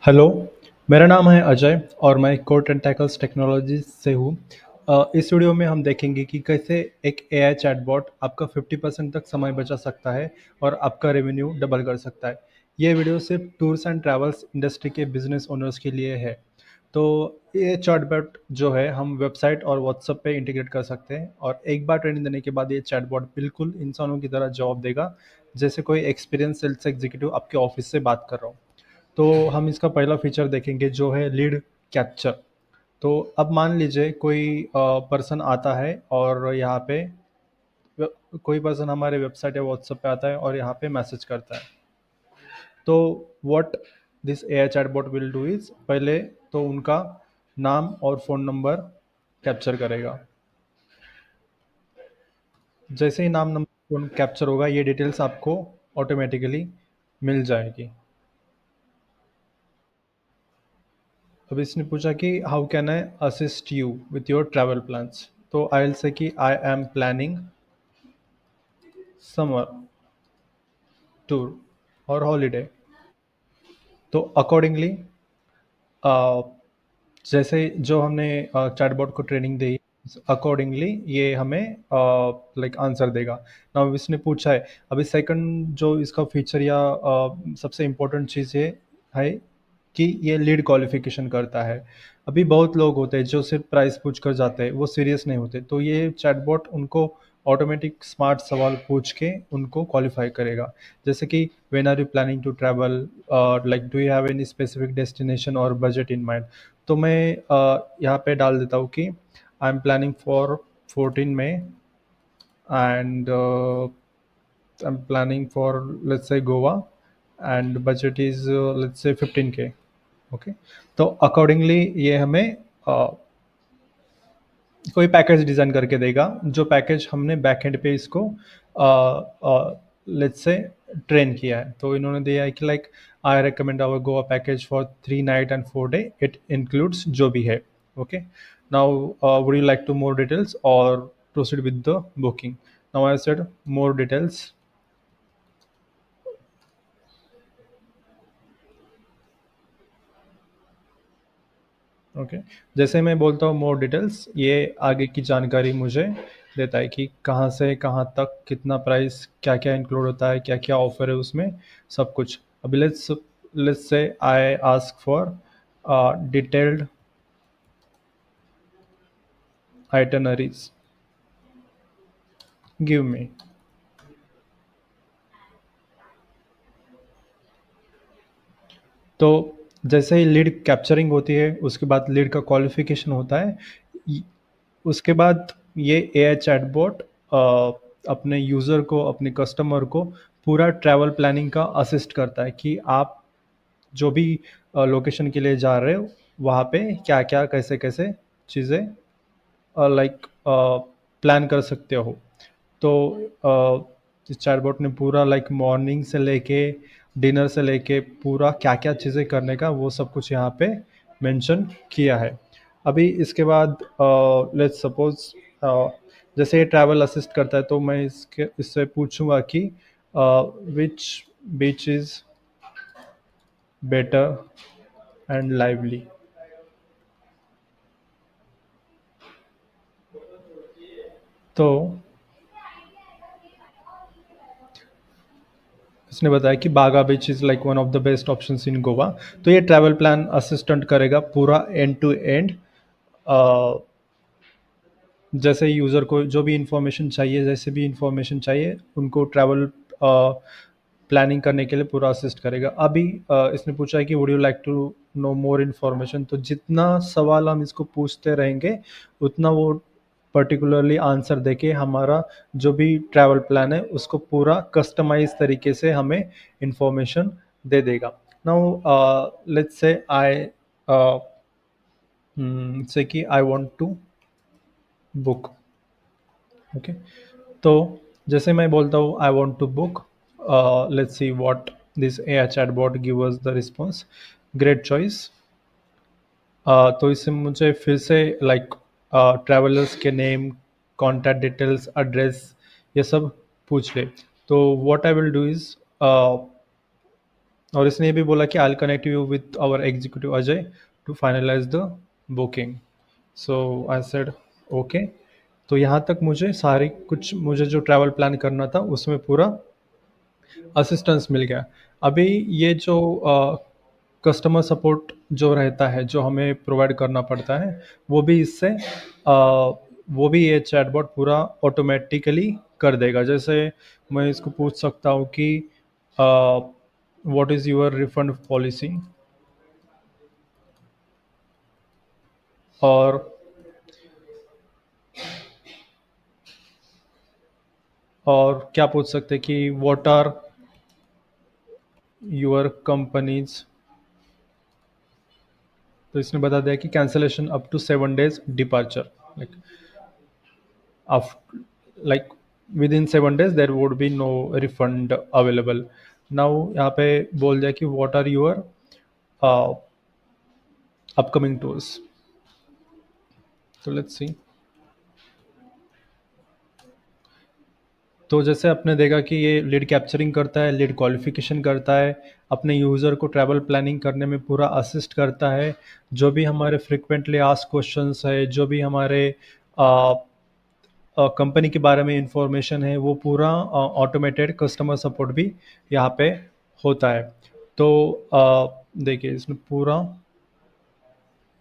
Hello, मेरा नाम है अजय और मैं कोट एंड टैकल्स टेक्नोलॉजी से हूँ। इस वीडियो में हम देखेंगे कि कैसे एक एआई चैटबॉट आपका 50% तक समय बचा सकता है और आपका रेवेन्यू डबल कर सकता है। ये वीडियो सिर्फ टूर्स एंड ट्रैवल्स इंडस्ट्री के बिजनेस ओनर्स के लिए है। तो ये चैटबॉट जो है हम वेबसाइट और व्हाट्सएप पे इंटीग्रेट कर सकते हैं और एक बार ट्रेनिंग देने के बाद ये चैटबॉट बिल्कुल इंसानों की तरह जवाब देगा, जैसे कोई एक्सपीरियंस सेल्स एग्जीक्यूटिव आपके ऑफिस से बात कर रहा हो। तो हम इसका पहला फीचर देखेंगे जो है लीड कैप्चर। तो अब मान लीजिए कोई पर्सन आता है और यहाँ पे कोई पर्सन हमारे वेबसाइट या व्हाट्सएप पे आता है और यहाँ पे मैसेज करता है। तो what this AI chatbot will do is पहले तो उनका नाम और फ़ोन नंबर कैप्चर करेगा। जैसे ही नाम नंबर फ़ोन कैप्चर होगा ये डिटेल्स आपको ऑटोमेटिकली मिल जाएगी। अब इसने पूछा कि how can I assist you with your travel plans. तो आई विल से कि I am planning summer tour और हॉलीडे। तो अकॉर्डिंगली जैसे जो हमने चैटबॉट को ट्रेनिंग दी, अकॉर्डिंगली ये हमें लाइक आंसर देगा। नाउ इसने पूछा है, अभी सेकंड जो इसका फीचर या सबसे इम्पोर्टेंट चीज़ ये है कि ये लीड क्वालिफिकेशन करता है। अभी बहुत लोग होते हैं जो सिर्फ प्राइस पूछ कर जाते हैं, वो सीरियस नहीं होते, तो ये चैटबॉट उनको ऑटोमेटिक स्मार्ट सवाल पूछ के उनको क्वालिफाई करेगा। जैसे कि when are you planning to travel, like do you have any specific destination और बजट इन माइंड। तो मैं यहाँ पे डाल देता हूँ कि I am planning for 14 May and I am planning for let's say Goa and budget is let's say 15K। Okay, तो अकॉर्डिंगली ये हमें कोई पैकेज डिज़ाइन करके देगा, जो पैकेज हमने बैकएंड पे इसको लेट्स से ट्रेन किया है। तो इन्होंने दिया है कि like I recommend our Goa package for 3 night and 4 day, it includes जो भी है। Okay, now would you like to more details or proceed with the booking. Now I said more details. Okay, जैसे मैं बोलता हूँ मोर डिटेल्स, ये आगे की जानकारी मुझे देता है कि कहाँ से कहाँ तक कितना प्राइस, क्या क्या इंक्लूड होता है, क्या क्या ऑफर है उसमें, सब कुछ। अभी let's let's say I ask for detailed itineraries, give me. तो जैसे ही लीड कैप्चरिंग होती है उसके बाद लीड का क्वालिफिकेशन होता है। उसके बाद ये एआई चैटबॉट अपने यूज़र को, अपने कस्टमर को पूरा ट्रैवल प्लानिंग का असिस्ट करता है कि आप जो भी लोकेशन के लिए जा रहे हो वहाँ पे क्या क्या कैसे कैसे चीज़ें लाइक प्लान कर सकते हो। तो इस चैटबॉट ने पूरा लाइक मॉर्निंग से लेके डिनर से लेके पूरा क्या क्या चीज़ें करने का वो सब कुछ यहाँ पे मेंशन किया है। अभी इसके बाद लेट्स सपोज जैसे ये ट्रैवल असिस्ट करता है तो मैं इससे पूछूंगा कि which beach is better and lively. तो उसने बताया कि Baga beach is like one of the best options in Goa. तो ये ट्रैवल प्लान असिस्टेंट करेगा पूरा एंड टू एंड। जैसे यूज़र को जो भी इंफॉर्मेशन चाहिए, जैसे भी इंफॉर्मेशन चाहिए उनको ट्रैवल प्लानिंग करने के लिए पूरा असिस्ट करेगा। अभी इसने पूछा है कि would you like to know more information. तो जितना सवाल हम इसको पूछते रहेंगे उतना वो पर्टिकुलरली आंसर देके हमारा जो भी ट्रैवल प्लान है उसको पूरा कस्टमाइज तरीके से हमें इंफॉर्मेशन दे देगा। Now let's say I say कि I want to book. Okay, तो जैसे मैं बोलता हूँ I want to book, let's see what this AI chatbot give us the response. Great choice. तो इससे मुझे फिर से लाइक ट्रैवलर्स के नेम, कॉन्टैक्ट डिटेल्स, एड्रेस, ये सब पूछ ले। तो what I will do is और इसने ये भी बोला कि I will connect you with our executive Ajay to finalise the booking. So I said okay. तो यहाँ तक मुझे सारी कुछ मुझे जो ट्रैवल प्लान करना था उसमें पूरा असिस्टेंस मिल गया। अभी ये जो कस्टमर सपोर्ट जो रहता है, जो हमें प्रोवाइड करना पड़ता है, वो भी इससे वो भी ये चैटबॉट पूरा ऑटोमेटिकली कर देगा। जैसे मैं इसको पूछ सकता हूँ कि what is your refund policy, और क्या पूछ सकते हैं कि व्हाट आर योर कंपनीज। तो इसने बता दिया कि cancellation up to 7 days departure, like after, like within 7 days there would be no refund available. now यहाँ पे बोल दिया कि what are your upcoming tours। तो लेट्स सी। तो जैसे आपने देखा कि ये लीड कैप्चरिंग करता है, लीड क्वालिफिकेशन करता है, अपने यूज़र को ट्रैवल प्लानिंग करने में पूरा असिस्ट करता है। जो भी हमारे फ्रिक्वेंटली आस्क क्वेश्चंस है, जो भी हमारे कंपनी के बारे में इंफॉर्मेशन है, वो पूरा ऑटोमेटेड कस्टमर सपोर्ट भी यहाँ पे होता है। तो देखिए इसमें पूरा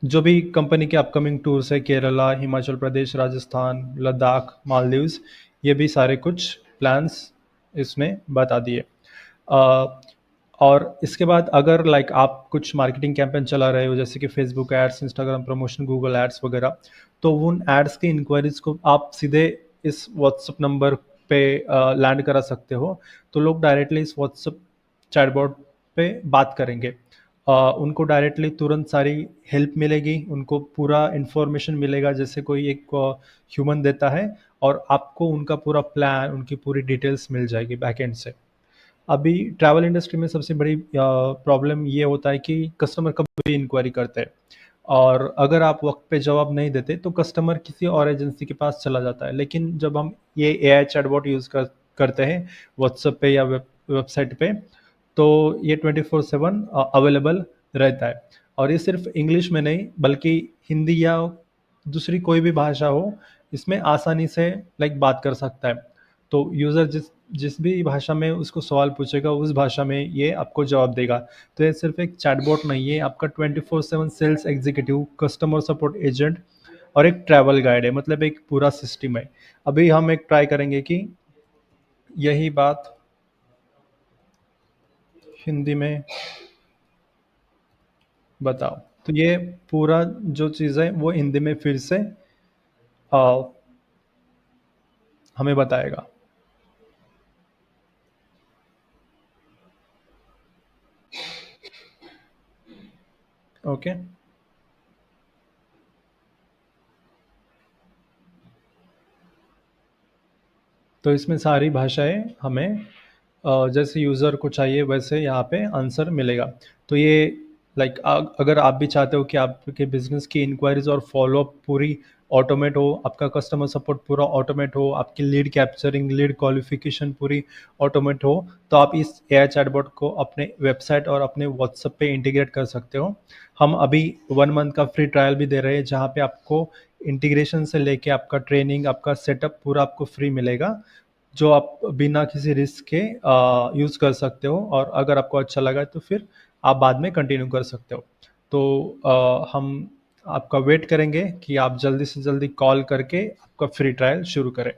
जो भी कंपनी के अपकमिंग टूर्स है, केरला, हिमाचल प्रदेश, राजस्थान, लद्दाख, मालदीव्स, ये भी सारे कुछ प्लान्स इसने बता दिए। अ, और इसके बाद अगर लाइक आप कुछ मार्केटिंग कैंपेन चला रहे हो, जैसे कि Facebook ads, Instagram promotion, Google ads वगैरह, तो उन एड्स की इंक्वायरीज को आप सीधे इस व्हाट्सअप नंबर पे लैंड करा सकते हो। तो लोग डायरेक्टली इस व्हाट्सअप चैटबॉट पे बात करेंगे। उनको डायरेक्टली तुरंत सारी हेल्प मिलेगी, उनको पूरा इन्फॉर्मेशन मिलेगा जैसे कोई एक ह्यूमन देता है, और आपको उनका पूरा प्लान, उनकी पूरी डिटेल्स मिल जाएगी बैकएंड से। अभी ट्रैवल इंडस्ट्री में सबसे बड़ी प्रॉब्लम ये होता है कि कस्टमर कभी इंक्वायरी करते हैं, और अगर आप वक्त पे जवाब नहीं देते तो कस्टमर किसी और एजेंसी के पास चला जाता है। लेकिन जब हम ये एआई चैटबॉट यूज़ करते हैं व्हाट्सएप पे या वेबसाइट पे, तो ये 24/7 अवेलेबल रहता है। और ये सिर्फ इंग्लिश में नहीं, बल्कि हिंदी या दूसरी कोई भी भाषा हो, इसमें आसानी से लाइक बात कर सकता है। तो यूज़र जिस जिस भी भाषा में उसको सवाल पूछेगा, उस भाषा में ये आपको जवाब देगा। तो ये सिर्फ एक चैटबॉट नहीं है, आपका 24/7 sales executive, customer support agent, और एक ट्रैवल गाइड है, मतलब एक पूरा सिस्टम है। अभी हम एक ट्राई करेंगे कि यही बात हिंदी में बताओ। तो ये पूरा जो चीज़ है वो हिंदी में फिर से आ, हमें बताएगा। ओके। तो इसमें सारी भाषाएं हमें जैसे यूज़र को चाहिए वैसे यहाँ पे आंसर मिलेगा। तो ये लाइक अगर आप भी चाहते हो कि आपके बिजनेस की इंक्वायरीज और फॉलोअप पूरी ऑटोमेट हो, आपका कस्टमर सपोर्ट पूरा ऑटोमेट हो, आपकी लीड कैप्चरिंग, लीड क्वालिफिकेशन पूरी ऑटोमेट हो, तो आप इस एआई चैटबॉट को अपने वेबसाइट और अपने व्हाट्सएप पे इंटीग्रेट कर सकते हो। हम अभी 1 मंथ का फ्री ट्रायल भी दे रहे हैं, जहाँ पे आपको इंटीग्रेशन से लेके आपका ट्रेनिंग, आपका सेटअप पूरा आपको फ्री मिलेगा, जो आप बिना किसी रिस्क के यूज़ कर सकते हो। और अगर आपको अच्छा लगा तो फिर आप बाद में कंटिन्यू कर सकते हो। तो हम आपका वेट करेंगे कि आप जल्दी से जल्दी कॉल करके आपका फ्री ट्रायल शुरू करें।